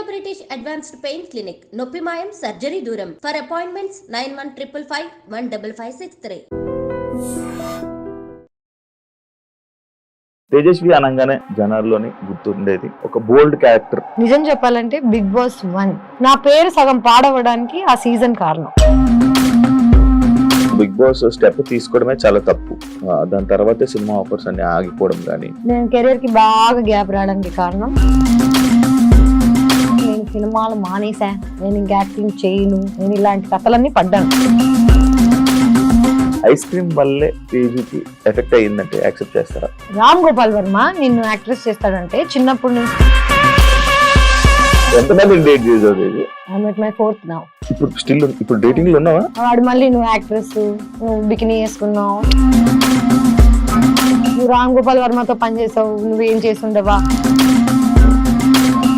British Advanced Pain Clinic. నొప్పి మాయం surgery దూరం. For appointments 9155515563. తేజస్వి అనగానే జనాల్లోని గుర్తుండేది ఒక బోల్డ్ క్యారెక్టర్. నిజం చెప్పాలంటే బిగ్ బాస్ 1 నా పేరు సగం పాడవడానికి ఆ సీజన్ కారణం. బిగ్ బాస్ స్టెప్ తీసుకోవడమే చాలా తప్పు. దాని తర్వాతే సినిమా ఆఫర్స్ అన్ని ఆగిపోవడం కానీ నేను కెరీర్ కి బాగా గ్యాప్ రావడానికి కారణం నేను సినిమాలు మానేసా, నేను ఇంకా యాక్టింగ్ చేయను, నేను ఇలాంటి కథలన్నీ పడ్డాను. ఐస్ క్రీమ్ వల్లే తేజుకి ఎఫెక్ట్ అయ్యిందంటే యాక్సెప్ట్ చేస్తారా? రామ్ గోపాల్ వర్మ నిన్ను యాక్ట్రెస్ చేస్తాడంటే చిన్నప్పుడు నుంచి ఎంతమంది డేట్ చేసావు Teju? I'm at my 4th now. ఇప్పుడు డేటింగ్ లో ఉన్నావా? వాడు మళ్ళీ నువ్వు యాక్ట్రెస్, నువ్వు బికినీ వేసుకున్నావు, నువ్వు రామ్ గోపాల్ వర్మతో పనిచేసావు, నువ్వేం చేస్తుండవా?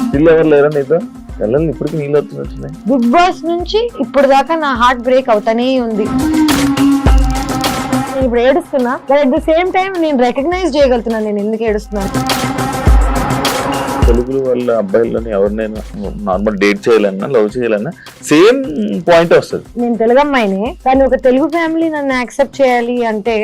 స్టిల్ ఎవరు లేరా నీతో? వెళ్ళాలి ఇప్పటికి నీళ్ళు అవుతున్నట్టున్నాయి. బిగ్ బాస్ నుంచి ఇప్పుడు దాకా నా హార్ట్ బ్రేక్ అవుతానే ఉంది. నేను ఇప్పుడు ఏడుస్తున్నా, but at the same time నేను రికగ్నైజ్ చేయగలుగుతున్నాను నేను ఎందుకు ఏడుస్తున్నాను. తెలుగు వాళ్ళ అబ్బాయిలని ఎవరినైనా నార్మల్ డేట్ చేయాలన్నా లవ్ చేయాలన్నా సేమ్ పాయింట్ వస్తుంది. నేను తెలుగు అమ్మాయినే, కానీ ఒక తెలుగు ఫ్యామిలీ నన్ను యాక్సెప్ట్ చేయాలి అంటే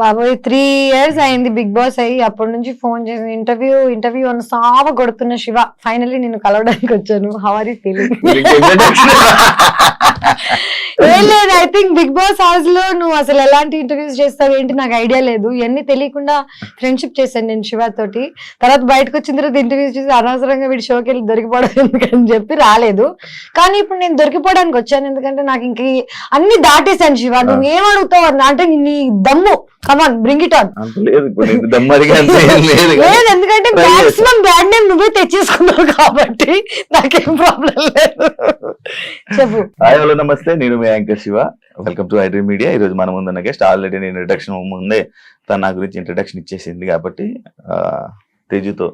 బాబోయ్ 3 years అయింది బిగ్ బాస్ అయ్యి. అప్పటి నుంచి ఫోన్ చేసి ఇంటర్వ్యూ అన్న సావ కొడుతున్న శివ, ఫైనల్లీ నేను కలవడానికి వచ్చాను. How are you feeling? ఏం లేదు, I think Bigg Boss house లో నువ్వు అసలు ఎలాంటి ఇంటర్వ్యూస్ చేస్తావు ఏంటి నాకు ఐడియా లేదు. ఇవన్నీ తెలియకుండా ఫ్రెండ్షిప్ చేశాను నేను శివ తోటి. తర్వాత బయటకు వచ్చిన తర్వాత ఇంటర్వ్యూస్ చేసి అనవసరంగా వీడి షోకి వెళ్ళి దొరికిపోవడం ఎందుకని చెప్పి రాలేదు. కానీ ఇప్పుడు నేను దొరికిపోవడానికి వచ్చాను, ఎందుకంటే నాకు ఇంక అన్ని దాటేశాను. శివ నువ్వు ఏం అడుగుతావు అంటే నీ దమ్ము, కమాన్ బ్రింగ్ ఇట్ ఆన్. లేదు ఎందుకంటే మాక్సిమం బ్రాండ్ నేమ్ నువ్వే తెచ్చేసుకున్నావు కాబట్టి నాకేం ప్రాబ్లం లేదు. చెప్పు. హాయ్ హలో నమస్తే, నేను మీ anchor Shiva. Welcome to iDream media. ఈ రోజు మన ముందున్న గెస్ట్ ఆల్రెడీ నేను ఇంట్రడక్షన్ ముందే తన నా గురించి ఇంట్రడక్షన్ ఇచ్చేసింది కాబట్టి తేజుతో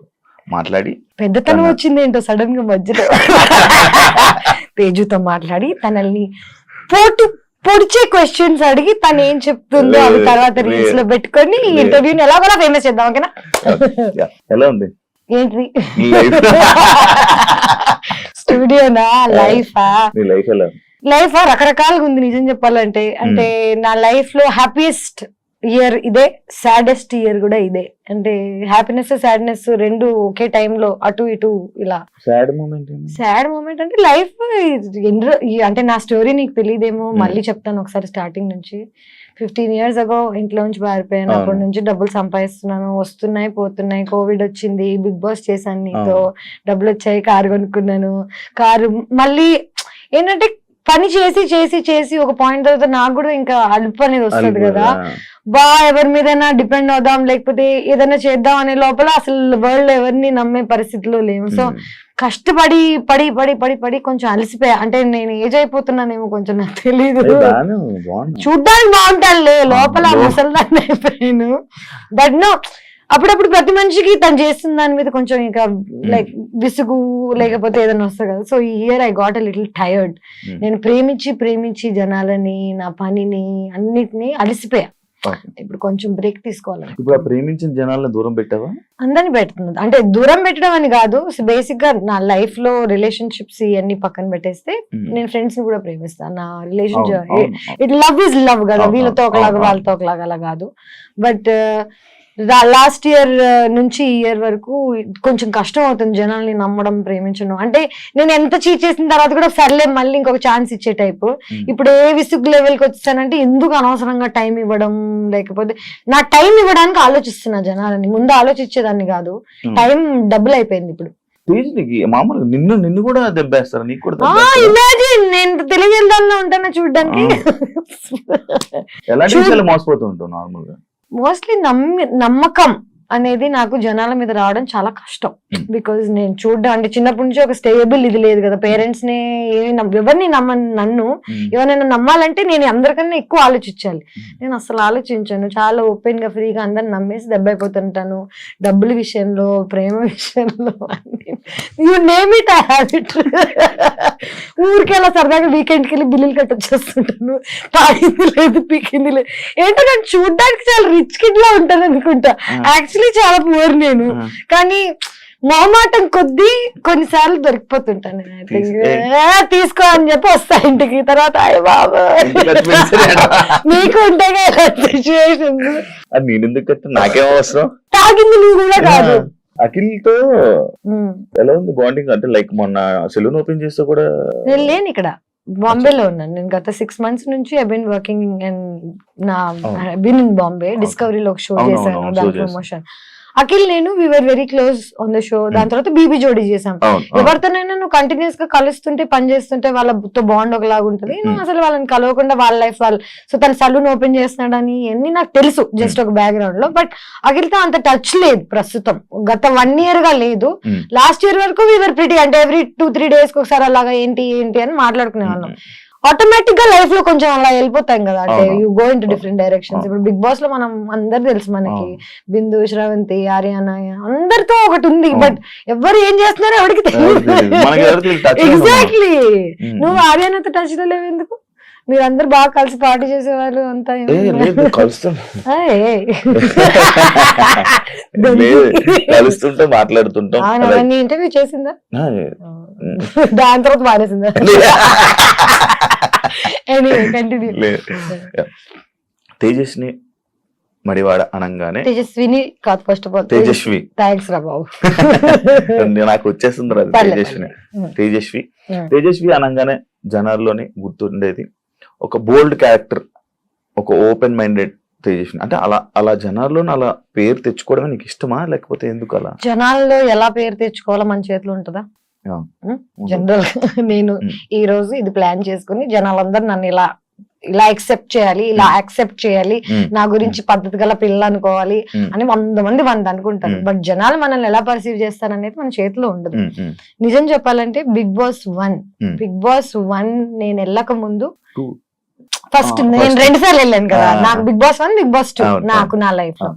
మాట్లాడి పెద్దతనం వచ్చింది ఏంటో సడన్ గా మధ్యలో తేజుతో మాట్లాడి తనల్ని పొడిచే క్వశ్చన్స్ అడిగి తను ఏం చెప్తుందో అవి తర్వాత రీల్స్ లో పెట్టుకొని ఇంటర్వ్యూని ఎలాగోలా ఫేమస్ చేద్దాం. ఓకేనా? ఎలా ఉంది ఏంటి స్టూడియోనా లైఫా? లైఫ్ రకరకాలుగా ఉంది నిజం చెప్పాలంటే. అంటే నా లైఫ్ లో హ్యాపీయెస్ట్ ఇయర్ ఇదే, సాడెస్ట్ ఇయర్ కూడా ఇదే. అంటే హ్యాపీనెస్ సాడ్నెస్ రెండు ఒకే టైంలో అటు ఇటు ఇలా. సాడ్ మూమెంట్ అంటే లైఫ్ అంటే నా స్టోరీ నీకు తెలియదేమో, మళ్ళీ చెప్తాను ఒకసారి స్టార్టింగ్ నుంచి. 15 years ago ఇంట్లో నుంచి పారిపోయాను. అప్పటి నుంచి డబ్బులు సంపాదిస్తున్నాను, వస్తున్నాయి పోతున్నాయి. కోవిడ్ వచ్చింది, బిగ్ బాస్ చేశాను నీతో, డబ్బులు వచ్చాయి, కారు కొనుక్కున్నాను. కారు మళ్ళీ ఏంటంటే పని చేసి చేసి చేసి ఒక పాయింట్ తర్వాత నాకు కూడా ఇంకా అలుపు అనేది వస్తుంది కదా. ఎవరి మీదైనా డిపెండ్ అవుదాం లేకపోతే ఏదైనా చేద్దాం అనే లోపల అసలు వరల్డ్ ఎవరిని నమ్మే పరిస్థితిలో లేము. సో కష్టపడి పడి పడి పడి పడి కొంచెం అలసిపోయా. అంటే నేను ఏజ్ అయిపోతున్నానేమో కొంచెం నాకు తెలీదు. చూడ్డానికి బాగుంటానులే, లోపల ముసల్దాన్ని అయిపోయాను. బట్ నో, అప్పుడప్పుడు ప్రతి మనిషికి తను చేస్తున్న దాని మీద కొంచెం ఇంకా లైక్ విసుగు లేకపోతే ఏదైనా వస్తుంది కదా. సో ఈ year I got a little tired. నేను ప్రేమించి జనాలని, నా పనిని, అన్నిటినీ అలసిపోయా. ఇప్పుడు కొంచెం బ్రేక్ తీసుకోవాలి. ఇప్పుడు ప్రేమించిన జనాలను దూరం పెట్టావా? అందరిని పెడుతుంది. అంటే దూరం పెట్టడం అని కాదు, బేసిక్ గా నా లైఫ్ లో రిలేషన్షిప్స్ ఇవన్నీ పక్కన పెట్టేస్తే నేను ఫ్రెండ్స్ ని కూడా ప్రేమిస్తాను. నా relationship it love is love కదా, వీళ్ళతో ఒకలాగా వాళ్ళతో ఒకలాగా అలా కాదు. బట్ లాస్ట్ ఇయర్ నుంచి ఈ ఇయర్ వరకు కొంచెం కష్టం అవుతుంది జనాల్ని నమ్మడం, ప్రేమించడం. అంటే నేను ఎంత చీట్ చేసిన తర్వాత కూడా సర్లే మళ్ళీ ఇంకొక ఛాన్స్ ఇచ్చే టైపు. ఇప్పుడు ఏ విసుగు లెవెల్కి వచ్చానంటే ఎందుకు అనవసరంగా టైం ఇవ్వడం, లేకపోతే నా టైం ఇవ్వడానికి ఆలోచిస్తున్నా జనాలని. ముందు ఆలోచించేదాన్ని కాదు, టైం డబుల్ అయిపోయింది ఇప్పుడు. మామూలుగా నిన్ను కూడా దెబ్బేస్తారు, నీకు కూడా ఇమాజిన్ నేను తెలియజేద్దాల్లో ఉంటాను చూడ్డానికి. మోసపోతూ ఉంటావు నార్మల్ గా. మోస్ట్లీ నమ్మకం అనేది నాకు జనాల మీద రావడం చాలా కష్టం. బికాజ్ నేను చూడడం అంటే చిన్నప్పటి నుంచి ఒక స్టేబుల్ ఇది లేదు కదా. పేరెంట్స్ ని ఎవరిని నన్ను ఎవరైనా నమ్మాలంటే నేను అందరికన్నా ఎక్కువ ఆలోచించాలి. నేను అసలు ఆలోచించాను, చాలా ఓపెన్ గా ఫ్రీగా అందరిని నమ్మేసి దెబ్బ అయిపోతుంటాను. డబ్బుల విషయంలో, ప్రేమ విషయంలో, you name it I have it. ఊరికి అలా సరదాగా వీకెండ్కి వెళ్ళి బిల్లులు కట్టొచ్చేస్తుంటాను. తాగింది లేదు, పీకింది లేదు. ఏంటో నేను చూడడానికి చాలా రిచ్ కిడ్ లా ఉంటాను అనుకుంటా. యాక్చువల్లీ చాలా పూర్ నేను. కానీ మొహమాటం కొద్దీ కొన్నిసార్లు దొరికిపోతుంటాను తీసుకో అని చెప్పి వస్తా ఇంటికి. తర్వాత అయ్య బాబు మీకు ఉంటాయి కదా సిచ్యువేషన్. నేను ఎందుకు నాకేం అవసరం, తాగింది నువ్వు కూడా కాదు. అఖిల్ తో ఎలా ఉంది బాండింగ్? అంటే లైక్ మొన్న సెలూన్ ఓపెన్ చేస్తే కూడా నేను లేను ఇక్కడ, బాంబేలో ఉన్నాను నేను. గత 6 months నుంచి ఐ బీన్ వర్కింగ్ అండ్ నా బీన్ ఇన్ బాంబే. డిస్కవరీలో ఒక షో చేశాను, దాని ప్రమోషన్. అఖిల్ నేను we were very close on the show. దాని తర్వాత బీబీ జోడీ చేసాం. ఎవరితోనైనా నువ్వు కంటిన్యూస్ గా కలుస్తుంటే పని చేస్తుంటే వాళ్ళతో బాండ్ ఒకలాగా ఉంటుంది. నువ్వు అసలు వాళ్ళని కలవకుండా వాళ్ళ లైఫ్ వాళ్ళు, సో తన సలూన్ ఓపెన్ చేస్తున్నాడని అన్ని నాకు తెలుసు జస్ట్ ఒక బ్యాక్గ్రౌండ్ లో. బట్ అఖిల్తో అంత టచ్ లేదు ప్రస్తుతం, గత 1 year గా లేదు. లాస్ట్ ఇయర్ వరకు వి వర్ ప్రిటీ, అంటే ఎవ్రీ 2-3 days ఒకసారి అలాగా ఏంటి అని మాట్లాడుకునే వాళ్ళం. ఆటోమేటిక్ గా లైఫ్ లో కొంచెం అలా వెళ్ళిపోతాం కదా, అంటే you go in to different directions. ఇప్పుడు బిగ్ బాస్ లో మనం అందరు తెలుసు మనకి, బిందు, శ్రవంతి, ఆర్యానా అందరితో ఒకటి ఉంది. బట్ ఎవరు ఏం చేస్తున్నారో ఎవరికి తెలియదు. ఎగ్జాక్ట్లీ. నువ్వు ఆర్యానాతో టచ్ లో లేవు ఎందుకు? మీరందరూ బాగా కలిసి పార్టీ చేసేవాళ్ళు అంతా. కలుస్తుంటే మాట్లాడుతుంటాం. ఇంటర్వ్యూ చేసిందా? దాని తర్వాత మానేసిందా? తేజస్ని మడివాడ అనగానే తేజస్విని కాదు, first of all Tejaswi. Thanks రా బాబు, నాకు వచ్చేస్తుంది రాదు. తేజస్వి అనగానే జనాల్లోని గుర్తుండేది ఒక బోల్డ్ క్యారెక్టర్, ఒక ఓపెన్ మైండెడ్ తేజస్విని. అంటే అలా జనాల్లో అలా పేరు తెచ్చుకోవడమే నీకు ఇష్టమా, లేకపోతే ఎందుకు అలా? జనాల్లో ఎలా పేరు తెచ్చుకోవాలో మన చేతిలో ఉంటుందా? జనరల్ నేను ఈ రోజు ఇది ప్లాన్ చేసుకుని జనాలందరూ నన్ను ఇలా యాక్సెప్ట్ చేయాలి, నా గురించి పద్ధతి గల పిల్ల అనుకోవాలి అని 100 మంది అనుకుంటారు. బట్ జనాలు మనల్ని ఎలా పర్సీవ్ చేస్తారనేది మన చేతిలో ఉండదు. నిజం చెప్పాలంటే బిగ్ బాస్ 1 నేను వెళ్ళక ముందు ఫస్ట్ నేను 2 సార్లు వెళ్ళాను కదా. నాకు బిగ్ బాస్ 1, బిగ్ బాస్ 2 నాకు నా లైఫ్ లో.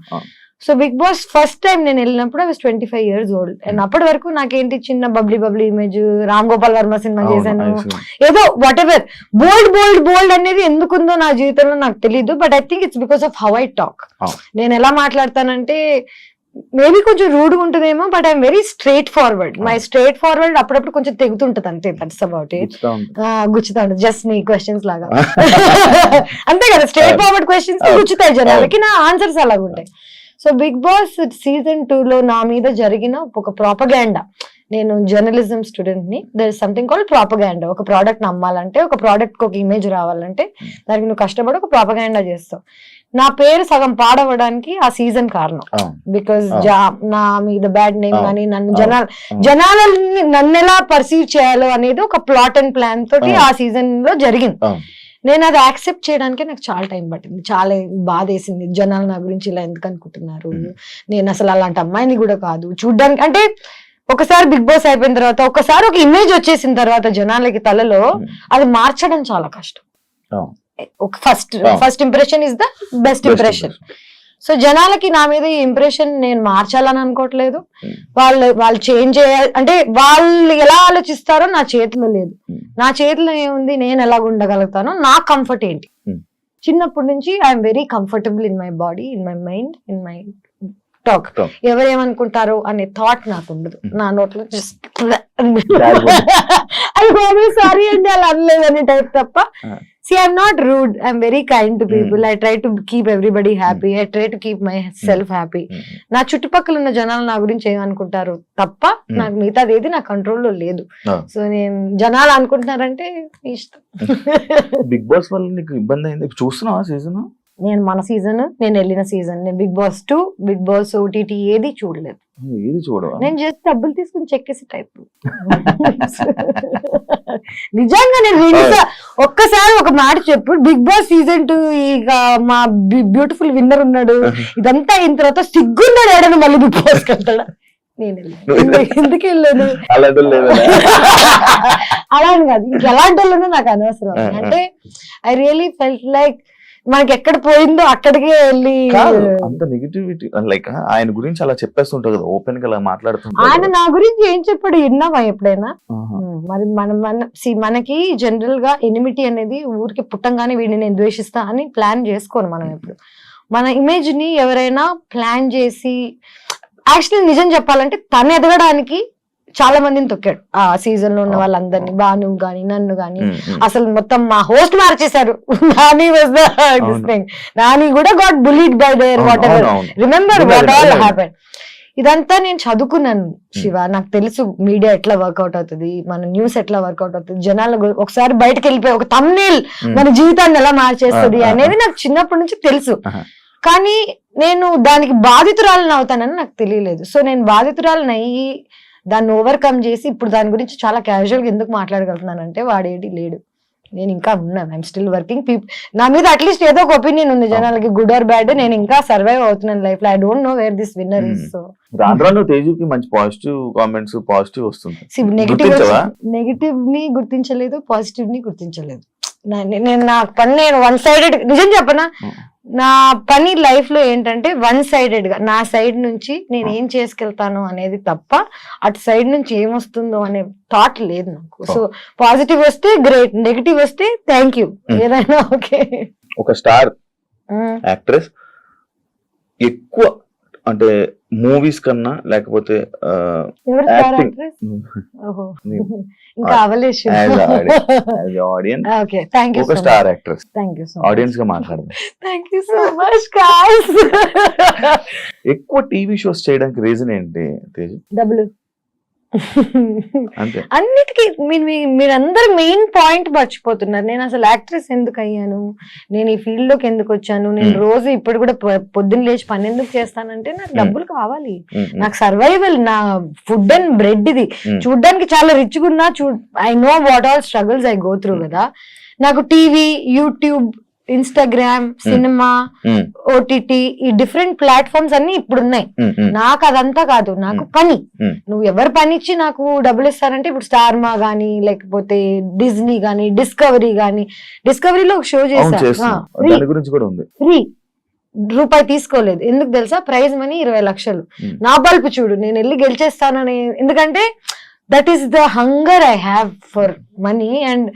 So Bigg Boss first time నేను వెళ్ళినప్పుడు I was 25 years old. And అప్పటి వరకు నాకేంటి చిన్న bubbly image, Ram Gopal Varma cinema చేశాను, ఏదో వాట్ ఎవర్. బోల్డ్ అనేది ఎందుకుందో నా జీవితంలో నాకు తెలీదు. But I think it's because of how I talk. నేను ఎలా మాట్లాడతానంటే మేబీ కొంచెం రూడ్గా ఉంటుందేమో, but I'm very straight forward. My straight forward అప్పుడప్పుడు కొంచెం తెగుతుంటది అంతే. That's about it. గుచ్చుతా ఉంటుంది జస్ట్ నీ క్వశ్చన్స్ లాగా అంతే కదా. స్ట్రైట్ ఫార్వర్డ్ క్వశ్చన్స్ గుచ్చుతాయి జనాలకి, నా ఆన్సర్స్ అలాగ ఉంటాయి. సో బిగ్ బాస్ సీజన్ 2 లో నా మీద జరిగిన ఒక ప్రాపగాండా. నేను జర్నలిజం స్టూడెంట్ ని. There is something called propaganda. ఒక ప్రోడక్ట్ నమ్మాలంటే, ఒక ప్రోడక్ట్ ఒక ఇమేజ్ రావాలంటే దానికి నువ్వు కష్టపడి ఒక ప్రాపగాండా చేస్తావు. నా పేరు సగం పాడవడానికి ఆ సీజన్ కారణం. బికాస్ నా మీద బ్యాడ్ నేమ్ కానీ జనాలని నన్ను ఎలా పర్సీవ్ చేయాలో అనేది ఒక ప్లాట్ అండ్ ప్లాన్ తోటి ఆ సీజన్ లో జరిగింది. నేను అది యాక్సెప్ట్ చేయడానికి నాకు చాలా టైం పట్టింది. చాలా బాధ వేసింది. జనాలు నా గురించి ఇలా ఎందుకు అనుకుంటున్నారు, నేను అసలు అలాంటి అమ్మాయిని కూడా కాదు చూడ్డానికి. అంటే ఒకసారి బిగ్ బాస్ అయిపోయిన తర్వాత, ఒకసారి ఒక ఇమేజ్ వచ్చేసిన తర్వాత జనాలకి తలలో అది మార్చడం చాలా కష్టం. First impression is the best impression. So జనాలకి నా మీద ఈ ఇంప్రెషన్ నేను మార్చాలని అనుకోవట్లేదు. వాళ్ళు చేంజ్ చేయాలి అంటే వాళ్ళు ఎలా ఆలోచిస్తారో నా చేతిలో లేదు. నా చేతిలో ఏముంది, నేను ఎలా ఉండగలుగుతానో, నా కంఫర్ట్ ఏంటి. చిన్నప్పటి నుంచి I'm very comfortable in my body, in my mind, in my talk. ఎవరేమనుకుంటారో అనే థాట్ నాకు ఉండదు. నా నోట్లో సారీ అండి అలా అనలేదనే టైప్ తప్ప. See, I'm not rude. I'm very kind to people. I try to keep everybody happy. I try to keep myself happy. నా చుట్టుపక్కల ఉన్న జనాలు నా గురించి ఏమనుకుంటారు తప్ప నాకు మిగతాది ఏది నా కంట్రోల్లో లేదు. సో నేను జనాలు అనుకుంటున్నారంటే ఇష్టం. బిగ్ బాస్ వల్ల నీకు ఇబ్బంది అయింది చూస్తున్నావా సీజన్? నేను మన సీజన్, నేను వెళ్ళిన సీజన్, నేను Bigg Boss 2, Bigg Boss OTT ఏది చూడలేదు. నేను జస్ట్ డబ్బులు తీసుకుని చెక్కేసి టైప్. నిజంగా నేను ఒక్కసారి ఒక మాట చెప్పు, బిగ్ బాస్ సీజన్ 2 ఇక మా బ్యూటిఫుల్ విన్నర్ ఉన్నాడు, ఇదంతా అయిన తర్వాత సిగ్గున్నాడు ఏడను మళ్ళీ బిగ్ బాస్ వెళ్తాడా? నేను ఎందుకు వెళ్ళాను అలా అని కాదు, ఇంకెలాంటి వాళ్ళనో నాకు అనవసరం. అంటే ఐ రియలీ ఫెల్ట్ లైక్ మనకి ఎక్కడ పోయిందో అక్కడికే వెళ్ళి అంత నెగిటివిటీ. లైక్ ఆయన గురించి అలా చెప్పేస్తుంటారు కదా, ఓపెన్ గా అలా మాట్లాడుతుంటారు. ఆయన నా గురించి ఏం చెప్పాడు విన్నావా ఎప్పుడైనా? మరి మనకి జనరల్ గా ఎనిమిటీ అనేది ఊరికి పుట్టంగానే వీడిని నేను ద్వేషిస్తా అని ప్లాన్ చేసుకోను మనం. ఎప్పుడు మన ఇమేజ్ ని ఎవరైనా ప్లాన్ చేసి యాక్చువల్లీ నిజం చెప్పాలంటే తను ఎదగడానికి చాలా మందిని తొక్కాడు ఆ సీజన్ లో ఉన్న వాళ్ళందరినీ, భాను గాని నన్ను గాని, అసలు మొత్తం మా హోస్ట్ మార్చేశారు. Nani was the this thing. Nani కూడా got bullied by their whatever, remember what all happen. ఇదంతా నేను చదువుకున్నాను శివ, నాకు తెలుసు మీడియా ఎట్లా వర్కౌట్ అవుతుంది, మన న్యూస్ ఎట్లా వర్కౌట్ అవుతుంది, జనాలు ఒకసారి బయటకు వెళ్ళిపోయి ఒక థంబ్నెయిల్ మన జీవితాన్ని ఎలా మార్చేస్తుంది అనేది నాకు చిన్నప్పటి నుంచి తెలుసు. కానీ నేను దానికి బాధితురాలను అవుతానని నాకు తెలియలేదు. సో నేను బాధితురాలను అయ్యి దాన్ని ఓవర్కమ్ చేసి ఇప్పుడు దాని గురించి చాలా క్యాజువల్ గా ఎందుకు మాట్లాడగలుగుతున్నానంటే వాడేటి లేడు, నేను ఇంకా ఉన్నాను. I'm still working. నా మీద అట్లీస్ట్ ఏదో ఒక ఒపీనియన్ ఉంది జనాలకి, గుడ్ ఆర్ బ్యాడ్. నేను ఇంకా సర్వైవ్ అవుతున్నాను లైఫ్ లో. I don't know where this winner is. So తేజుకి మంచి పాజిటివ్ కామెంట్స్, పాజిటివ్ వస్తుంది. నెగిటివ్ ని గుర్తించలేదు, పాజిటివ్ ని గుర్తించలేదు. నేను నా పని నేను వన్ సైడెడ్, నిజం చెప్పనా, నా పని లైఫ్ లో ఏంటంటే వన్ సైడెడ్ గా నా సైడ్ నుంచి నేను ఏం చేసుకెళ్తాను అనేది తప్ప అటు సైడ్ నుంచి ఏమొస్తుందో అనే థాట్ లేదు నాకు. సో పాజిటివ్ వస్తే గ్రేట్, నెగిటివ్ వస్తే థ్యాంక్ యూ, ఏదైనా ఓకే. ఒక స్టార్ యాక్ట్రెస్ ఎక్కువ అంటే మూవీస్ కన్నా లేకపోతే ఇంకా అవలేష్ ఒక స్టార్ యాక్ట్రెస్ ఆడియన్స్ గా మాట్లాడదాం. Thank you so much guys. ఎక్కువ టీవీ షోస్ చేయడానికి రీజన్ ఏంటి తేజు? డబ్బులు. అన్నిటికీ మీరందరూ మెయిన్ పాయింట్ మర్చిపోతున్నారు. నేను అసలు యాక్ట్రెస్ ఎందుకు అయ్యాను, నేను ఈ ఫీల్డ్ లోకి ఎందుకు వచ్చాను, నేను రోజు ఇప్పుడు కూడా పొద్దున్న లేచి పని ఎందుకు చేస్తానంటే నాకు డబ్బులు కావాలి, నాకు సర్వైవల్, నా ఫుడ్ అండ్ బ్రెడ్. ఇది చూడ్డానికి చాలా రిచ్ గా ఉన్నా, I know what all struggles I go through కదా. నాకు TV, YouTube, Instagram, cinema, OTT, ఈ డిఫరెంట్ ప్లాట్ఫామ్స్ అన్ని ఇప్పుడు ఉన్నాయి. నాకు అదంతా కాదు, నాకు పని. నువ్వు ఎవరు పని ఇచ్చి నాకు డబ్బులు ఇస్తారంటే ఇప్పుడు స్టార్మా గానీ, లేకపోతే డిజ్నీ గానీ, డిస్కవరీ గానీ. డిస్కవరీలో ఒక షో చేశా, ఫ్రీ, రూపాయి తీసుకోలేదు. ఎందుకు తెలుసా? ప్రైజ్ మనీ 20 లక్షలు. నా బల్పు చూడు, నేను వెళ్ళి గెలిచేస్తానని. ఎందుకంటే that is the hunger I have for money. And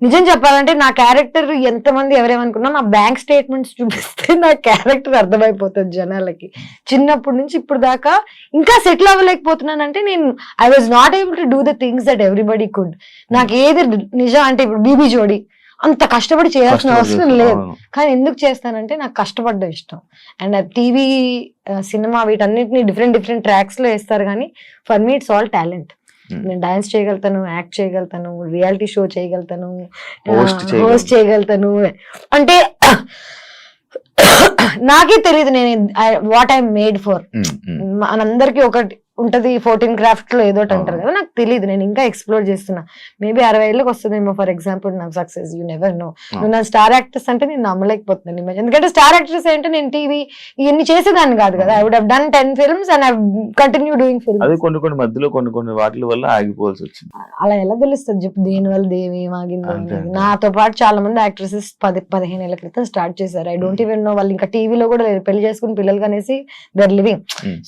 నిజం చెప్పాలంటే నా క్యారెక్టర్ ఎంతమంది ఎవరేమనుకున్నా, నా బ్యాంక్ స్టేట్మెంట్స్ చూపిస్తే నా క్యారెక్టర్ అర్థమైపోతుంది జనాలకి. చిన్నప్పటి నుంచి ఇప్పుడు దాకా ఇంకా సెటిల్ అవ్వలేకపోతున్నానంటే నేను I was not able to do the things that everybody could. నాకు ఏది నిజం అంటే ఇప్పుడు బీబీ జోడి అంత కష్టపడి చేయాల్సిన అవసరం లేదు, కానీ ఎందుకు చేస్తానంటే నాకు కష్టపడ్డం ఇష్టం. అండ్ టీవీ, సినిమా వీటన్నిటిని డిఫరెంట్ ట్రాక్స్ లో వేస్తారు, కానీ for me it's all talent. నేను డాన్స్ చేయగలుగుతాను, యాక్ట్ చేయగలుగుతాను, రియాలిటీ షో చేయగలుగుతాను, హోస్ట్ చేయగలుగుతాను. అంటే నాకే తెలియదు నేను వాట్ ఐ మేడ్ ఫర్. మనందరికి ఒకటి ఉంటది 14 క్రాఫ్ట్ లో ఏదోటి అంటారు కదా, నాకు తెలియదు. నేను ఇంకా ఎక్స్ప్లోర్ చేస్తున్నా. మేబీ 60 ఏళ్ళకి వస్తుందేమో ఫర్ ఎగ్జాంపుల్ నా సక్సెస్. You never know. నువ్వు నా స్టార్ యాక్ట్రెస్ అంటే నేను నమ్మలేకపోతున్నాను. ఎందుకంటే స్టార్ యాక్ట్రెస్ అంటే నేను టీవీ ఇవన్నీ చేసేదాన్ని కాదు కదా. I would have done 10 films and I continue doing films. అదే కొన్ని మధ్యలో కొన్ని వాటి వల్ల ఆగిపోవాల్సి వచ్చింది. అలా ఎలా తెలుస్తుంది చెప్పు, దేని వల్ల దేవి ఆగిందో. నాతో పాటు చాలా మంది యాక్ట్రెసెస్ 10-15 ఏళ్ల క్రితం స్టార్ట్ చేశారు. ఐ డోంట్ ఈవెన్ నో వాళ్ళు ఇంకా టీవీలో కూడా పెళ్లి చేసుకుని పిల్లలు కనేసి దర్ లివింగ్.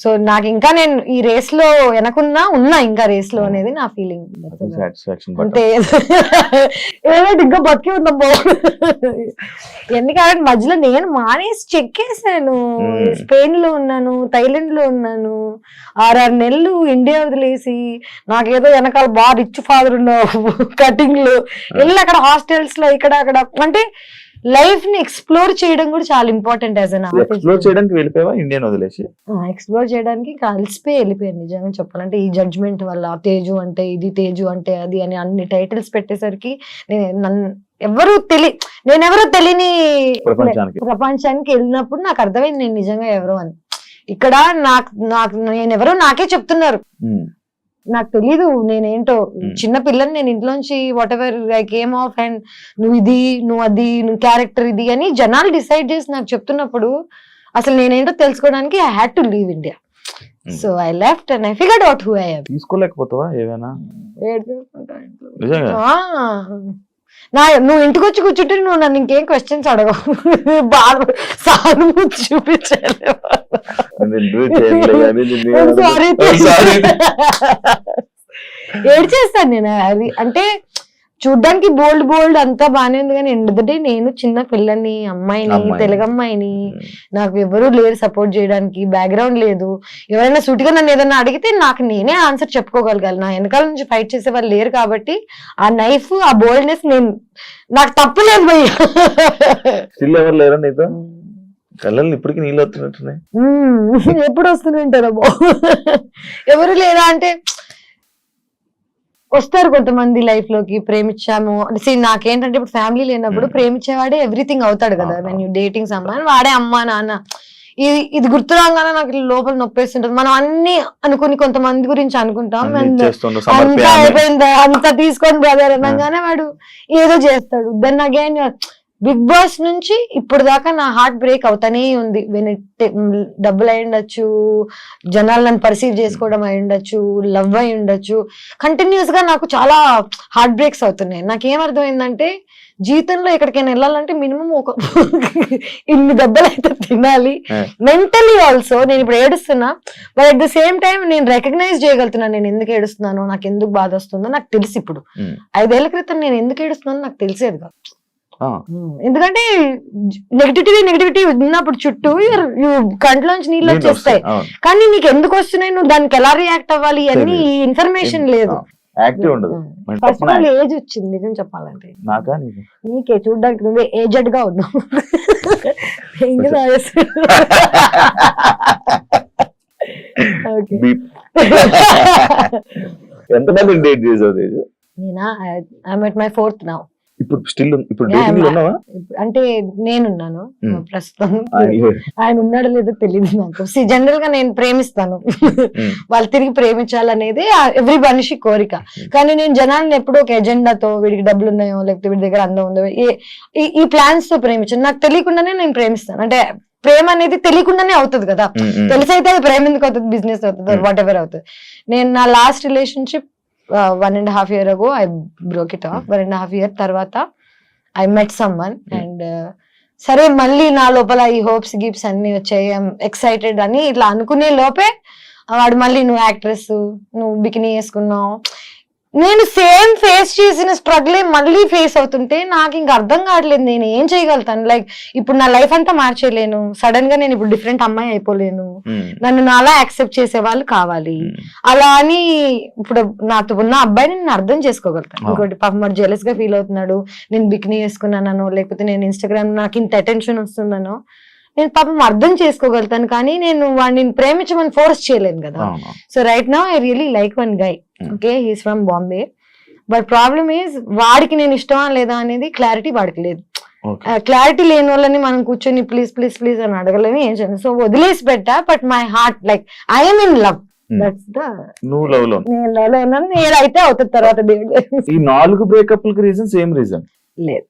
సో నాకు ఇంకా నేను ఈ రేస్ లో వెనకున్నా ఇంకా రేస్ లో అనేది నా ఫీలింగ్. అంటే ఇంకా బతికి ఉందాం. ఎందుకంటే మధ్యలో నేను మానేసి చెక్కేసాను. స్పెయిన్ లో ఉన్నాను, థైలాండ్ లో ఉన్నాను, 6 నెలలు ఇండియా వదిలేసి, నాకేదో వెనకాల బాగా రిచ్ ఫాదర్ ఉన్న కటింగ్ లో వెళ్ళి అక్కడ హాస్టల్స్ లో ఇక్కడ అక్కడ. అంటే లైఫ్ ని ఎక్స్ప్లోర్ చేయడం కూడా చాలా important. As an artist explore చేయడానికి వెళ్ళిపోయావా ఇండియన్ వదిలేసి? ఎక్స్ప్లోర్ చేయడానికి కలిసిపోయి వెళ్ళిపోయాను నిజంగా చెప్పాలంటే. ఈ జడ్జ్మెంట్ వల్ల తేజు అంటే ఇది, తేజు అంటే అది అని అన్ని టైటిల్స్ పెట్టేసరికి నేనెవరో తెలియని ప్రపంచానికి వెళ్ళినప్పుడు నాకు అర్థమైంది నేను నిజంగా ఎవరో అని. ఇక్కడ నేనెవరో నాకే చెప్తున్నారు, నాకు తెలీదు నేనేంటో. చిన్న పిల్లని నేను ఇంట్లోంచి what ever I came of and నువ్వు ఇది, నువ్వు అది, నువ్వు క్యారెక్టర్ ఇది అని జనాలు డిసైడ్ చేసి నాకు చెప్తున్నప్పుడు అసలు నేనేంటో తెలుసుకోవడానికి I had to leave India. So I left and I figured out who I am. తీసుకోలేకపోతావా ఏమైనా? నువ్వు ఇంటికి వచ్చి కూర్చుంటే నువ్వు నన్ను ఇంకేం క్వశ్చన్స్ అడగవు. బాగా సానుభూతి చూపించాలి. ఏడ్ చేస్తాను నేను. అది అంటే చూడ్డానికి బోల్డ్ అంతా బానే ఉంది కానీ ఎండ్ ఆఫ్ ద డే నేను చిన్న పిల్లని అమ్మాయిని, తెలుగు అమ్మాయిని, నాకు ఎవరు లేరు సపోర్ట్ చేయడానికి, బ్యాక్గ్రౌండ్ లేదు. ఎవరైనా సూటిగా నన్ను ఏదైనా అడిగితే నాకు నేనే ఆన్సర్ చెప్పుకోగలగాలి. నా వెనకాల నుంచి ఫైట్ చేసే వాళ్ళు లేరు కాబట్టి ఆ నైఫ్, ఆ బోల్డ్నెస్ నాకు తప్పలేదు భయ్య. స్టిల్ ఎవరు లేరా నీతో? కళ్ళల్లో ఇప్పటికి నీళ్ళు వస్తున్నట్టున్నాయి. ఎప్పుడు వస్తుంటారా ఎవరు లేరా అంటే వస్తారు కొంతమంది లైఫ్ లోకి. ప్రేమించాము నాకేంటంటే ఇప్పుడు ఫ్యామిలీ లేనప్పుడు ప్రేమించేవాడే ఎవ్రీథింగ్ అవుతాడు కదా. వెన్ యూ డేటింగ్ సమ్వన్ వాడే అమ్మా నాన్న. ఇది గుర్తు రాగానే నాకు లోపల నొప్పేస్తుంటది. మనం అన్ని అనుకుని కొంతమంది గురించి అనుకుంటాం, అంతా అయిపోయింది అంతా తీసుకొని బ్రదర్ అనగానే వాడు ఏదో చేస్తాడు. దెన్ అగైన్ బిగ్ బాస్ నుంచి ఇప్పుడు దాకా నా హార్ట్ బ్రేక్ అవుతానే ఉంది. డబ్బులు అయి ఉండొచ్చు, జనాలు నన్ను పర్సీవ్ చేసుకోవడం అయి ఉండొచ్చు, లవ్ అయి ఉండొచ్చు. కంటిన్యూస్ గా నాకు చాలా హార్ట్ బ్రేక్స్ అవుతున్నాయి. నాకేమర్థమైందంటే జీవితంలో ఎక్కడికైనా వెళ్ళాలంటే మినిమం ఒక ఇన్ని దెబ్బలు అయితే తినాలి. మెంటలీ ఆల్సో నేను ఇప్పుడు ఏడుస్తున్నా, but at the same time నేను రికగ్నైజ్ చేయగలుగుతున్నాను నేను ఎందుకు ఏడుస్తున్నానో, నాకు ఎందుకు బాధ వస్తుందో నాకు తెలుసు. ఇప్పుడు 5 ఏళ్ల క్రితం నేను ఎందుకు ఏడుస్తున్నానో నాకు తెలిసేది కాదు. ఎందుకంటే నెగటివిటీ ఉన్నప్పుడు చుట్టూ కంట్లోంచి నీళ్ళు వచ్చేస్తాయి, కానీ నీకు ఎందుకు వస్తున్నాయి, నువ్వు దానికి ఎలా రియాక్ట్ అవ్వాలి అన్ని ఇన్ఫర్మేషన్ లేదు. ఫస్ట్ ఆల్ ఏజ్ వచ్చింది నిజం చెప్పాలంటే. నీకే చూడ్డానికి నువ్వే ఏజెడ్ గా ఉన్నావు. నేనా I'm at my 4th now. అంటే నేనున్నాను ప్రస్తుతం. ఆయన ఉన్నాడో లేదో తెలియదు నాకు. జనరల్ గా నేను ప్రేమిస్తాను, వాళ్ళు తిరిగి ప్రేమించాలనేది ఎవ్రీ మనిషి కోరిక. కానీ నేను జనాలను ఎప్పుడూ ఒక ఎజెండాతో, వీడికి డబ్బులు ఉన్నాయో లేకపోతే వీడి దగ్గర అందం ఉందో ఈ ప్లాన్స్ తో ప్రేమించాను. నాకు తెలియకుండానే నేను ప్రేమిస్తాను. అంటే ప్రేమ అనేది తెలియకుండానే అవుతుంది కదా. తెలిసైతే అది ప్రేమ ఎందుకు అవుతుంది, బిజినెస్ అవుతుంది, వాట్ ఎవర్ అవుతుంది. నేను నా last relationship 1.5 years ago I broke it off. 1.5 years తర్వాత I met someone and సరే మళ్ళీ నా లోపల ఈ హోప్స్ గిప్స్ అన్ని వచ్చాయి, ఎక్సైటెడ్ అని ఇట్లా అనుకునే లోపే వాడు మళ్ళీ నువ్వు యాక్ట్రెస్, నువ్వు బికినీ వేసుకున్నావు. నేను సేమ్ ఫేస్ చేసిన స్ట్రగుల్ మళ్ళీ ఫేస్ అవుతుంటే నాకు ఇంకా అర్థం కావట్లేదు నేను ఏం చేయగలుగుతాను. లైక్ ఇప్పుడు నా లైఫ్ అంతా మార్చేయలేను, సడన్ గా నేను ఇప్పుడు డిఫరెంట్ అమ్మాయి అయిపోలేను, నన్ను నాలా యాక్సెప్ట్ చేసే వాళ్ళు కావాలి. అలా అని ఇప్పుడు నాతో ఉన్న అబ్బాయిని నేను అర్థం చేసుకోగలుగుతాను. ఇంకోటి పాపం వాడు జెలస్ గా ఫీల్ అవుతున్నాడు, నేను బికినీ వేసుకున్నానో లేకపోతే నేను ఇన్స్టాగ్రామ్ నాకు ఇంత అటెన్షన్ వస్తుందనో నేను పాపం అర్థం చేసుకోగలుగుతాను. కానీ నేను వాడిని ప్రేమించమని ఫోర్స్ చేయలేను కదా. So right now I really like one guy. Okay, he's from Bombay, but problem is వాడికి నేను ఇష్టమా లేదా అనేది క్లారిటీ వాడికి లేదు. క్లారిటీ లేని వాళ్ళని మనం కూర్చొని ప్లీజ్ ప్లీజ్ ప్లీజ్ అని అడగలేని ఏం చేయను. సో వదిలేసి పెట్టా. But my heart like I'm in love. That's the నువ్వు లవ్ లో నేను లవ్ లో ఉన్నాను. ఏదైతే అవుతుంది తర్వాత దేవుడు. ఈ 4 బ్రేకప్ రీజన్ సేమ్ రీజన్ లేదు.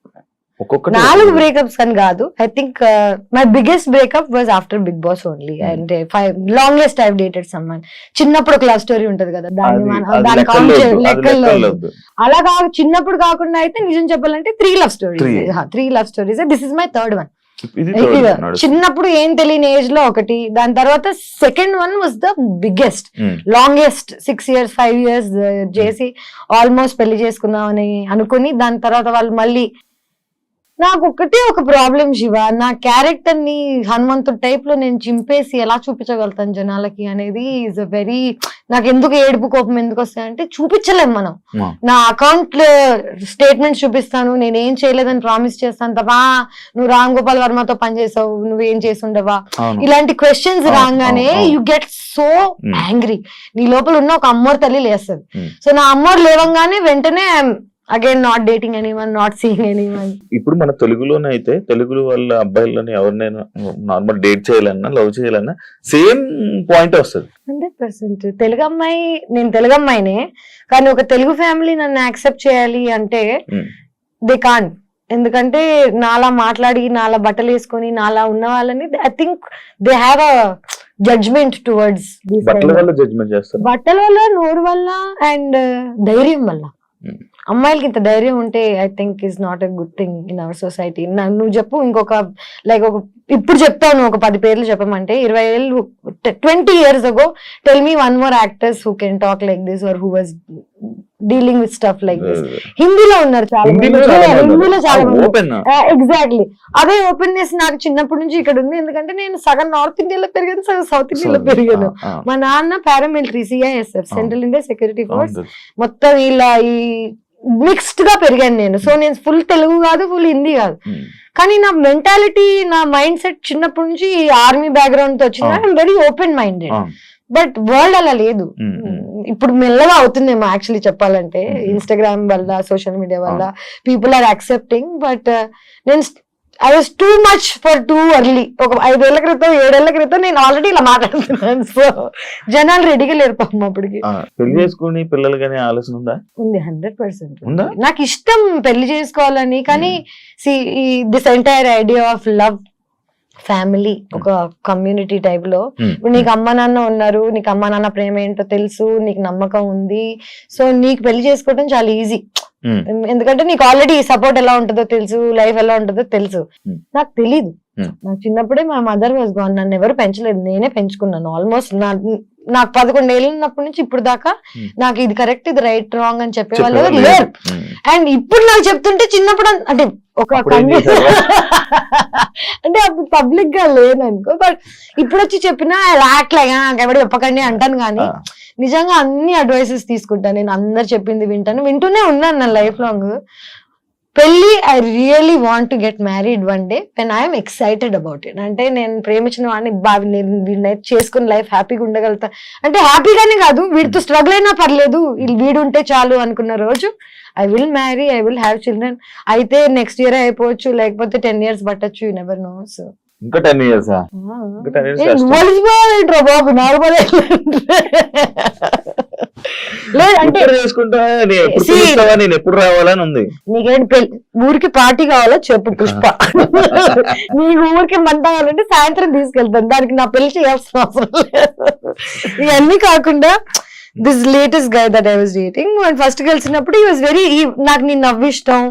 4 బ్రేకప్స్ అని కాదు. I think my biggest breakup was after Bigg Boss only. అంటే లాంగెస్ట్ ఐ డేటెడ్ సమ్వన్. చిన్నప్పుడు ఒక లవ్ స్టోరీ ఉంటది కదా, దాన్ని కౌంట్ లెక్కల్లో అలా కాదు. చిన్నప్పుడు కాకుండా అయితే నిజం చెప్పాలంటే 3 love stories. This is my 3rd one. చిన్నప్పుడు ఏం తెలియని ఏజ్ లో ఒకటి, దాని తర్వాత second one was the biggest, longest 6 years 5 years చేసి ఆల్మోస్ట్ పెళ్లి చేసుకుందామని అనుకుని దాని తర్వాత వాళ్ళు మళ్ళీ. నాకు ఒకటే ఒక ప్రాబ్లం శివ, నా క్యారెక్టర్ ని హనుమంతుడు టైప్ లో నేను చింపేసి ఎలా చూపించగలుగుతాను జనాలకి అనేది ఈజ్ అ వెరీ. నాకు ఎందుకు ఏడుపు కోపం ఎందుకు వస్తాయంటే చూపించలేం మనం. నా అకౌంట్ స్టేట్మెంట్స్ చూపిస్తాను, నేనేం చేయలేదని ప్రామిస్ చేస్తాను తప్ప నువ్వు రామ్ గోపాల్ వర్మతో పనిచేసావు, నువ్వేం చేసి ఉండవా, ఇలాంటి క్వశ్చన్స్ రాగానే యు గెట్ సో యాంగ్రీ. నీ లోపల ఉన్న ఒక అమ్మోరు తల్లి లేస్తుంది. సో నా అమ్మోరు లేవంగానే వెంటనే again not dating anyone, not seeing anyone. ఇప్పుడు మన తెలుగులోనే అయితే తెలుగు వాళ్ళ అబ్బాయిలని ఎవరినైనా నార్మల్ డేట్ చేయాలన్నా లవ్ చేయాలన్నా సేమ్ పాయింట్ వస్తుంది. 100% తెలుగు అమ్మాయి, నేను తెలుగు అమ్మాయినే కానీ ఒక తెలుగు ఫ్యామిలీ నన్ను యాక్సెప్ట్ చేయాలి అంటే దే కాంట్. ఎందుకంటే నాలా మాట్లాడి, నాలా బట్టలు వేసుకొని, నాలా ఉన్న వాళ్ళని I think they have a judgment towards. బట్టల వల్ల, నోరు వల్ల అండ్ ధైర్యం వల్ల. అమ్మాయిలకి ఇంత ధైర్యం ఉంటే I think is not a good thing in our society. నువ్వు చెప్పు ఇంకొక లైక్ ఒక ఇప్పుడు చెప్తాను ఒక 10 పేర్లు చెప్పమంటే 20 ఏళ్ళు 20 years ago tell me 1 more actress who can talk like this or who was dealing with stuff like this. హిందీలో ఉన్నారు చాలా మంది, హిందీలో చాలా మంది. ఎగ్జాక్ట్లీ అదే ఓపెన్నెస్ నాకు చిన్నప్పటి నుంచి ఇక్కడ ఉంది. ఎందుకంటే నేను సగం నార్త్ ఇండియాలో పెరిగాను, సగం సౌత్ ఇండియాలో పెరిగాను. మా నాన్న paramilitary, CISF, central India security force, మొత్తం ఇలా ఈ మిక్స్డ్ గా పెరిగాను నేను. సో నేను ఫుల్ తెలుగు కాదు, ఫుల్ హిందీ కాదు. కానీ నా మెంటాలిటీ, నా మైండ్ సెట్ చిన్నప్పటి నుంచి ఆర్మీ బ్యాక్గ్రౌండ్ తో వచ్చింది. I'm very open minded. But world అలా లేదు. ఇప్పుడు మెల్లగా అవుతుందేమో యాక్చువల్లీ చెప్పాలంటే, ఇన్స్టాగ్రామ్ వల్ల, సోషల్ మీడియా వల్ల పీపుల్ ఆర్ యాక్సెప్టింగ్. బట్ నేను I was too much for too early. ఒక 5 ఏళ్ల క్రితం, 7 ఏళ్ల క్రితం నేను ఆల్రెడీ ఇలా మాట్లాడుతున్నాను. సో జనాలు రెడీగా లేరు పాపం అప్పటికి. పెళ్లి చేసుకుని పిల్లలు కానీ ఆలోచన ఉందా? ఉంది, 100%. నాకు ఇష్టం పెళ్లి చేసుకోవాలని. కానీ this entire idea of love, family, ఒక కమ్యూనిటీ టైప్ లో, ఇప్పుడు నీకు అమ్మ నాన్న ఉన్నారు, నీకు అమ్మ నాన్న ప్రేమ ఏంటో తెలుసు, నీకు నమ్మకం ఉంది, సో నీకు పెళ్లి చేసుకోవడం చాలా ఈజీ. ఎందుకంటే నీకు ఆల్రెడీ సపోర్ట్ ఎలా ఉంటుందో తెలుసు, లైఫ్ ఎలా ఉంటుందో తెలుసు. నాకు తెలీదు. నాకు చిన్నప్పుడే మా మదర్ వాజ్ గాన్. నన్ను ఎవరు పెంచలేదు, నేనే పెంచుకున్నాను. ఆల్మోస్ట్ నాకు 11 ఏళ్ళు ఉన్నప్పటి నుంచి ఇప్పుడు దాకా నాకు ఇది కరెక్ట్, ఇది రైట్, రాంగ్ అని చెప్పేవాళ్ళు లేరు. అండ్ ఇప్పుడు నాకు చెప్తుంటే చిన్నప్పుడు అంటే ఒక అంటే అప్పుడు పబ్లిక్ గా లేననుకో, బట్ ఇప్పుడు వచ్చి చెప్పినా అట్లాగా ఎవరు చెప్పకండి అంటాను. కానీ నిజంగా అన్ని అడ్వైసెస్ తీసుకుంటాను నేను, అందరు చెప్పింది వింటూనే ఉన్నాను నా లైఫ్ లాంగ్. పెళ్లి, I really want to get married one day when I'm excited about it. అంటే నేను ప్రేమించిన వాడిని వీడిని చేసుకుని లైఫ్ హ్యాపీగా ఉండగలుగుతా. అంటే హ్యాపీగానే కాదు, వీడితో స్ట్రగుల్ అయినా పర్లేదు, వీడు ఉంటే చాలు అనుకున్న రోజు I will marry, I will have children. అయితే నెక్స్ట్ ఇయర్ అయిపోవచ్చు, లేకపోతే 10 years పట్టచ్చు, యూ నెవర్ నో. సో ఇంకా 10 years బాబు నార్మల్ లేదంటే నేను ఎప్పుడు రావాలని ఉంది. నీకేంటి ఊరికి పార్టీ కావాలో చెప్పు పుష్ప. నీకు ఊరికి మంట కావాలంటే సాయంత్రం తీసుకెళ్తాను, దానికి నా పెళ్లి చేయాల్సిన అవసరం లేదు. ఇవన్నీ కాకుండా this latest guy that I was dating, first కలిసినప్పుడు ఈ వాజ్ వెరీ, నాకు నీ నవ్వు ఇష్టం,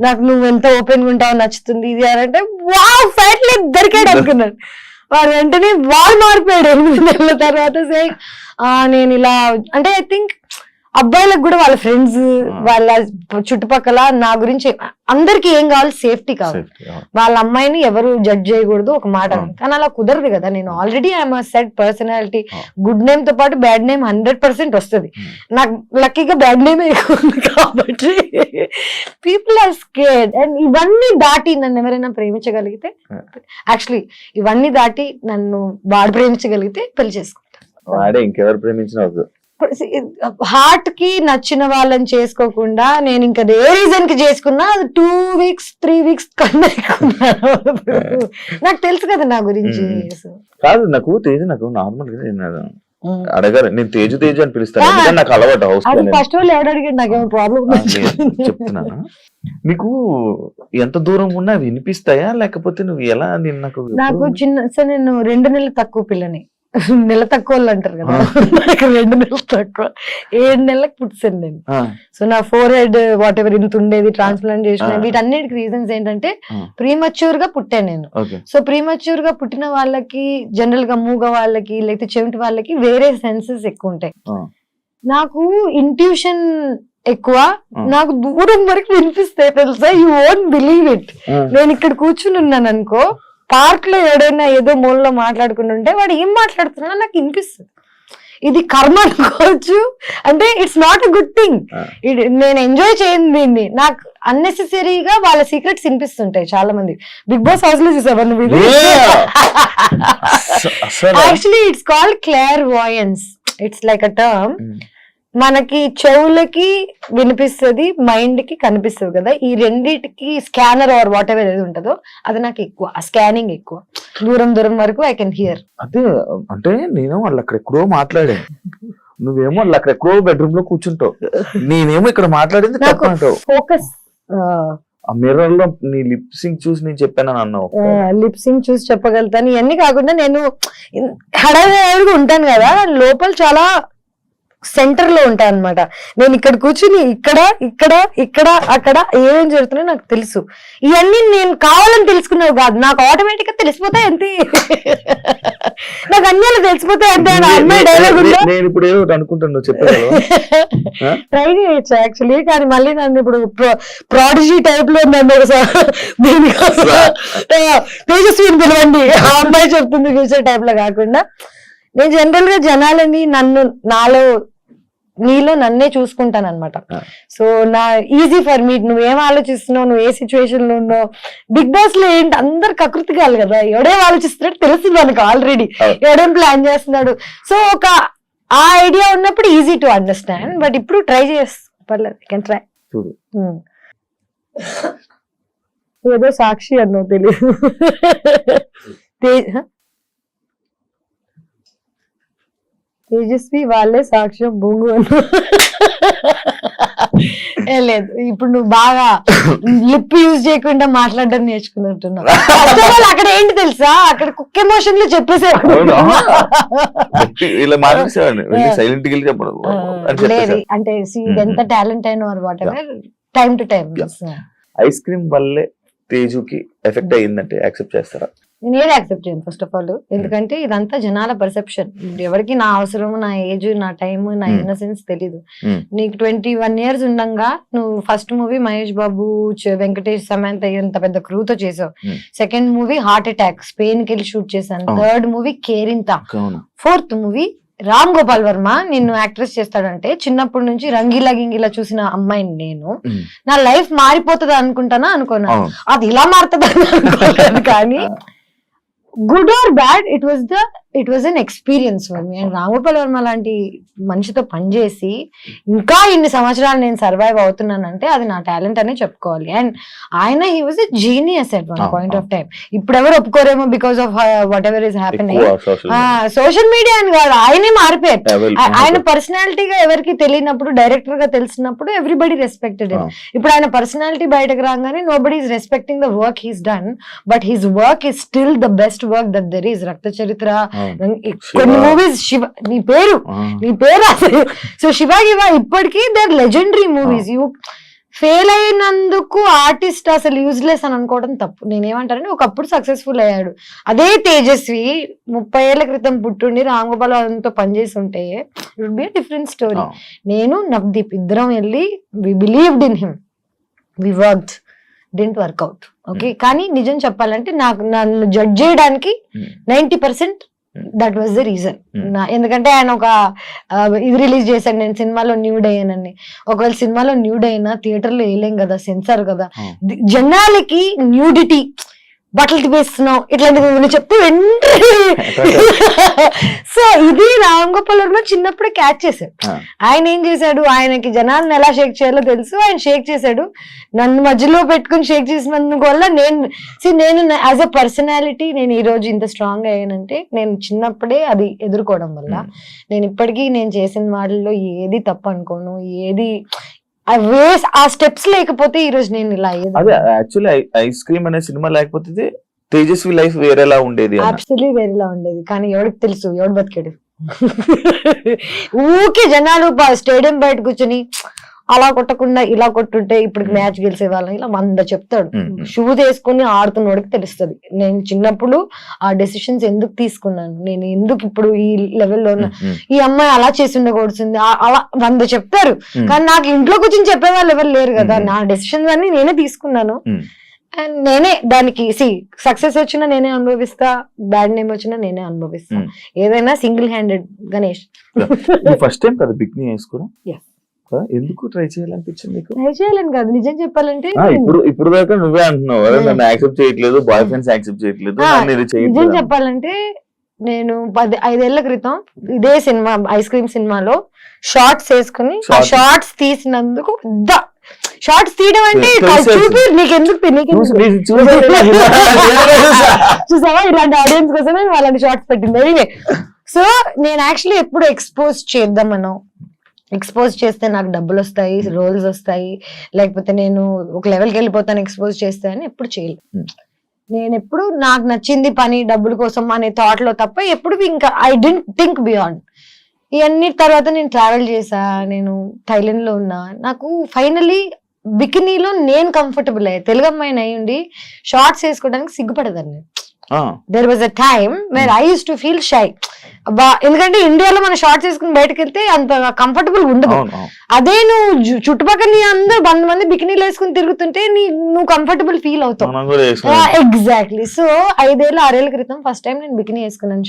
నాకు నువ్వు ఎంత ఓపెన్ గా ఉంటావు, నచ్చుతుంది, ఇది అంటే వావ్ ఫైట్లీ దొరికాడు అనుకున్నాను. వాడు వెంటనే వాళ్ళు మారిపోయాడు 8 నెలల తర్వాత. నేను ఇలా అంటే ఐ థింక్ అబ్బాయిలకు కూడా వాళ్ళ ఫ్రెండ్స్, వాళ్ళ చుట్టుపక్కల నా గురించి అందరికి ఏం కావాలి, సేఫ్టీ కావాలి. వాళ్ళ అమ్మాయిని ఎవరు జడ్జ్ చేయకూడదు ఒక మాట. కానీ అలా కుదరదు కదా. నేను already I'm set personality. Good name తో పాటు బ్యాడ్ నేమ్ 100% వస్తుంది. నాకు లక్కీగా బ్యాడ్ నేమ్ ఎక్కువ ఉంది కాబట్టి పీపుల్ ఆర్ స్కేర్డ్. అండ్ ఇవన్నీ దాటి నన్ను ఎవరైనా ప్రేమించగలిగితే, యాక్చువల్లీ ఇవన్నీ దాటి నన్ను వాడు ప్రేమించగలిగితే పెళ్లి చేసుకుంటాను. వాడే ఇంకెవరు ప్రేమించిన హార్ట్ కి నచ్చిన వాళ్ళని చేసుకోకుండా నేను ఇంకా ఏ రీజన్ కి చేసుకున్నా 2 weeks 3 weeks కన్నా నాకు తెలుసు కదా నా గురించి. కాదు, నాకు నార్మల్ గా అడగారు, నేను తేజు అని పిలుస్తాను, నాకు అలవాటు. ఫస్ట్ వాళ్ళు ఎవరు అడిగాడు, నాకేమో ప్రాబ్లం చెప్తున్నాను. నీకు ఎంత దూరం ఉన్నా వినిపిస్తాయా, లేకపోతే నువ్వు ఎలా? నాకు నేను 2 నెలలు తక్కువ పిల్లని, నెల తక్కువ వాళ్ళు అంటారు కదా, 2 నెలలు తక్కువ, 7 నెలలకు పుట్టాను నేను. సో నా ఫోర్ హెడ్ వాట్ ఎవర్ ఇంత ఉండేది, ట్రాన్స్ప్లాంట్ చేసిన, వీటన్నిటికి రీజన్స్ ఏంటంటే ప్రీమచ్యూర్ గా పుట్టాను నేను. సో ప్రీమచ్యూర్ గా పుట్టిన వాళ్ళకి, జనరల్ గా మూగ వాళ్ళకి, లేకపోతే చెవిటి వాళ్ళకి వేరే సెన్సెస్ ఎక్కువ ఉంటాయి. నాకు ఇంట్యూషన్ ఎక్కువ, నాకు దూరం వరకు వినిపిస్తాయి తెలుసా. You won't believe it. నేను ఇక్కడ కూర్చుని ఉన్నాను అనుకో, పార్క్ లో ఎవడైనా ఏదో మూలలో మాట్లాడుకుంటుంటే వాడు ఏం మాట్లాడుతున్నా నాకు వినిపిస్తుంది. ఇది కర్మ అనుకోవచ్చు, అంటే it's not a good thing. నేను ఎంజాయ్ చేయండి దీన్ని. నాకు అన్నెసెసరీగా వాళ్ళ సీక్రెట్స్ వినిపిస్తుంటాయి. చాలా మంది బిగ్ బాస్ హౌస్ లో చూసావా నువ్వు? Actually it's called clairvoyance. It's like a term. మనకి చెవులకి వినిపిస్తుంది, మైండ్ కి కనిపిస్తుంది కదా. ఈ రెండిటికి స్కానర్ ఆర్ వాట్ ఎవర్ ఏది ఉంటుందో అది నాకు ఎక్కువ, ఆ స్కానింగ్ ఎక్కువ. దూరం వరకు ఐ కెన్ హియర్. అదే అంటే నేను వాళ్ళు అక్కడ ఎక్కడో మాట్లాడాను, నువ్వేమో వాళ్ళు అక్కడ ఎక్కడో బెడ్రూమ్ లో కూర్చుంటావు, నేనేమో ఇక్కడ మాట్లాడింది ఫోకస్. ఆ మిర్రర్ లో నీ లిప్ సింక్ చూసి నేను చెప్పాను అన్నావు. లిప్ సింక్ చూసి చెప్పగలుగుతాను. ఇవన్నీ కాకుండా నేను హడావిడిగా ఉంటాను కదా, లోపల చాలా సెంటర్ లో ఉంటాను అనమాట. నేను ఇక్కడ కూర్చుని ఇక్కడ ఇక్కడ ఇక్కడ అక్కడ ఏమేం జరుగుతున్నాయో నాకు తెలుసు. ఇవన్నీ నేను కావాలని తెలుసుకున్నావు కాదు, నాకు ఆటోమేటిక్ గా తెలిసిపోతాయి అంతే. నాకు అన్ని అలా తెలిసిపోతాయి అంతే. అమ్మాయి డైలాగ్ నేను ఇప్పుడు ఏదో అనుకుంటున్నాను ట్రై చేయొచ్చు యాక్చువల్లీ, కానీ మళ్ళీ నన్ను ఇప్పుడు ప్రాడిజీ టైప్ లో నన్ను తేజస్విని పిలవండి, ఆ అమ్మాయి చెప్తుంది ఫ్యూచర్ టైప్ లో కాకుండా, నేను జనరల్ గా జనాలని నీలో నన్నే చూసుకుంటాను అనమాట. సో నా ఈజీ ఫర్ మీ, నువ్వేం ఆలోచిస్తున్నావు, నువ్వు ఏ సిచ్యువేషన్ లో ఉన్నావు. బిగ్ బాస్ లో ఏంటి అందరు కకృతి కాదు కదా, ఎవడేం ఆలోచిస్తున్నాడు తెలుస్తుంది మనకు ఆల్రెడీ, ఎవడేం ప్లాన్ చేస్తున్నాడు. సో ఒక ఆ ఐడియా ఉన్నప్పుడు ఈజీ టు అండర్స్టాండ్. బట్ ఇప్పుడు ట్రై పర్లేదు, కెన్ ట్రై. ఏదో సాక్షి అన్నో తెలియదు. తేజస్వి వాళ్ళే సాక్ష్యం బొంగు అన్న. లేదు, ఇప్పుడు నువ్వు బాగా లిప్ యూజ్ చేయకుండా మాట్లాడడం నేర్చుకున్నట్టున్నావు. అక్కడ ఏంటి తెలుసా, అక్కడ కుక్ ఎమోషన్ లో చెప్పేసాడు. లేదు అంటే ఎంత టాలెంట్ అయిన వారు what ever, time to time. Ice cream వల్లే తేజుకి ఎఫెక్ట్ అయ్యిందంటే యాక్సెప్ట్ చేస్తారా? నేను ఏది యాక్సెప్ట్ చేయను ఫస్ట్ ఆఫ్ ఆల్, ఎందుకంటే ఇదంతా జనాల పర్సెప్షన్. ఎవరికి నా అవసరం, నా ఏజ్, నా టైం, నా ఇన్నసెన్స్ తెలీదు. నీకు 21 years ఉండగా నువ్వు ఫస్ట్ మూవీ మహేష్ బాబు, వెంకటేష్, సమంత ఎంత పెద్ద క్రూతో చేసావు. Second movie heart attack, Spain కి వెళ్ళి షూట్ చేశాను. Third movie Kerintha. Fourth movie Ram Gopal Varma నిన్ను యాక్ట్రెస్ చేస్తాడంటే చిన్నప్పటి నుంచి రంగీలా గింగిలా చూసిన అమ్మాయిని నేను, నా లైఫ్ మారిపోతుంది అనుకుంటానా అనుకున్నా. అది ఇలా మారుతుంది అనుకోలేదు, కానీ good or bad it was an experience for me. And Ramagopal Varma లాంటి మనిషితో పనిచేసి ఇంకా ఇన్ని సంవత్సరాలు నేను సర్వైవ్ అవుతున్నానంటే అది నా టాలెంట్ అనే చెప్పుకోవాలి. అండ్ ఆయన he was a genius at one point of time. ఇప్పుడు ఎవరు ఒప్పుకోరేమో because of whatever is happening. Social media అని కాదు, ఆయనే మారిపోయారు. ఆయన పర్సనాలిటీగా ఎవరికి తెలియనప్పుడు, డైరెక్టర్ గా తెలిసినప్పుడు ఎవ్రీబడి రెస్పెక్టెడ్. ఇప్పుడు ఆయన పర్సనాలిటీ బయటకు రాగానే nobody is respecting the work he's done, but his work is still the best work that there is. రక్త చరిత్ర, కొన్ని మూవీస్, శివ నీ పేరు అసలు. సో శివ ఇప్పటికీ they're legendary movies. You fail అయినందుకు ఆర్టిస్ట్ అసలు యూజ్లెస్ అని అనుకోవడం తప్పు. నేనేమంటానంటే ఒకప్పుడు సక్సెస్ఫుల్ అయ్యాడు. అదే తేజస్వి 30 ఏళ్ల క్రితం పుట్టుండి రామ్ గోపాల్ వర్మతో పనిచేసి ఉంటే it would be a different story. నేను నవదీప్ ఇద్దరం వెళ్ళి we believed in him, we worked, didn't work out. Okay, కానీ నిజం చెప్పాలంటే నన్ను జడ్జ్ చేయడానికి 90% దట్ వాజ్ ద రీజన్. ఎందుకంటే ఆయన ఒక ఇది రిలీజ్ చేశాను, నేను సినిమాలో న్యూడ్ అయ్యానని. ఒకవేళ సినిమాలో న్యూడ్ అయినా థియేటర్ లో వేయలేం కదా, సెన్సార్ కదా. జనాలకి న్యూడిటీ, బట్టలు తిప్పేస్తున్నావు ఇట్లాంటివి చెప్తే సో ఇది రామ్ గోపాల్ వర్మ చిన్నప్పుడే క్యాచ్ చేశాడు. ఆయన ఏం చేశాడు, ఆయనకి జనాలను ఎలా షేక్ చేయాలో తెలుసు, ఆయన షేక్ చేశాడు. నన్ను మధ్యలో పెట్టుకుని షేక్ చేసినందుకు వల్ల నేను యాజ్ అ పర్సనాలిటీ నేను ఈ రోజు ఇంత స్ట్రాంగ్ అయ్యానంటే నేను చిన్నప్పుడే అది ఎదుర్కోవడం వల్ల. నేను ఇప్పటికీ నేను చేసిన వాటిల్లో ఏది తప్పు అనుకోను, ఏది ఆ స్టెప్స్ లేకపోతే ఈ రోజు నేను ఇలా అయ్యేది. అదే యాక్చువల్లీ ఐస్ క్రీమ్ అనే సినిమా లేకపోతే తేజస్వి లైఫ్ వేరేలా ఉండేది, అబ్సల్యూట్లీ వేరేలా ఉండేది. కానీ ఎవరికి తెలుసు, ఎవడు బతికాడు. ఊకే జనాలు స్టేడియం బయట కూర్చొని అలా కొట్టకుండా ఇలా కొట్టుంటే ఇప్పుడు మ్యాచ్ గెలిచే వాళ్ళని ఇలా 100 చెప్తాడు. షూస్ వేసుకుని ఆడుతున్నోడికి తెలుస్తుంది నేను చిన్నప్పుడు ఆ డెసిషన్స్ ఎందుకు తీసుకున్నాను, నేను ఎందుకు ఇప్పుడు ఈ లెవెల్లో ఉన్నా, ఈ అమ్మాయి అలా చేసి ఉండకూడుతుంది, అలా 100 చెప్తారు. కానీ నాకు ఇంట్లో కూర్చొని చెప్పే వాళ్ళు ఎవరు లేరు కదా. నా డెసిషన్స్ అన్ని నేనే తీసుకున్నాను. అండ్ నేనే దానికి సక్సెస్ వచ్చినా నేనే అనుభవిస్తా, బ్యాడ్ నేమ్ వచ్చినా నేనే అనుభవిస్తా. ఏదైనా single handed. Ganesh first time కదా బిగ్ని వేసుకోవడం, ఎందుకు ట్రై చేయాలనిపించింది? ట్రై చేయాలని కాదు, నిజం చెప్పాలంటే ఇప్పుడు దాకా నువ్వే అంటున్నావు నన్ను యాక్సెప్ట్ చేయట్లేదు, బాయ్ ఫ్రెండ్స్ యాక్సెప్ట్ చేయట్లేదు. నిజం చెప్పాలంటే నేను 5 ఏళ్ల క్రితం ఇదే సినిమా ఐస్ క్రీమ్ సినిమాలో షార్ట్స్ వేసుకుని ఆ షార్ట్స్ తీసినందుకు షార్ట్స్ తీయడం అంటే చూపి నీకెందుకు చూసావా ఇలాంటి ఆడియన్స్ కోసమే వాళ్ళని షార్ట్స్ పెట్టింది. సో నేను యాక్చువల్లీ ఎప్పుడు ఎక్స్పోజ్ చేద్దామనో, ఎక్స్పోజ్ చేస్తే నాకు డబ్బులు వస్తాయి, రోల్స్ వస్తాయి, లేకపోతే నేను ఒక లెవెల్కి వెళ్ళిపోతాను ఎక్స్పోజ్ చేస్తే అని ఎప్పుడు చేయలేదు. నేను ఎప్పుడు నాకు నచ్చింది పని డబ్బుల కోసం అనే థాట్ లో తప్ప ఎప్పుడు ఇంకా ఐ డెంట్ థింక్ బియాండ్. ఇవన్నీ తర్వాత నేను ట్రావెల్ చేసా, నేను థైలాండ్ లో ఉన్నా. నాకు ఫైనలీ బికినీలో నేను కంఫర్టబుల్ అయ్యా. తెలుగు అమ్మాయిని అయి ఉండి షార్ట్స్ వేసుకోవడానికి సిగ్గుపడదాన్ని. There was a time where I use to feel shy. ఎందుకంటే ఇండియాలో మన షార్ట్స్ వేసుకుని బయటకు వెళ్తే అంత కంఫర్టబుల్ ఉండదు. అదే నువ్వు చుట్టుపక్కల నీ అందరూ 100 మంది బికినీలు వేసుకుని తిరుగుతుంటే నువ్వు కంఫర్టబుల్ ఫీల్ అవుతావు. ఎగ్జాక్ట్లీ. సో 5 ఏళ్ళ 6 ఏళ్ల క్రితం ఫస్ట్ టైం నేను బికినీ వేసుకున్నాను.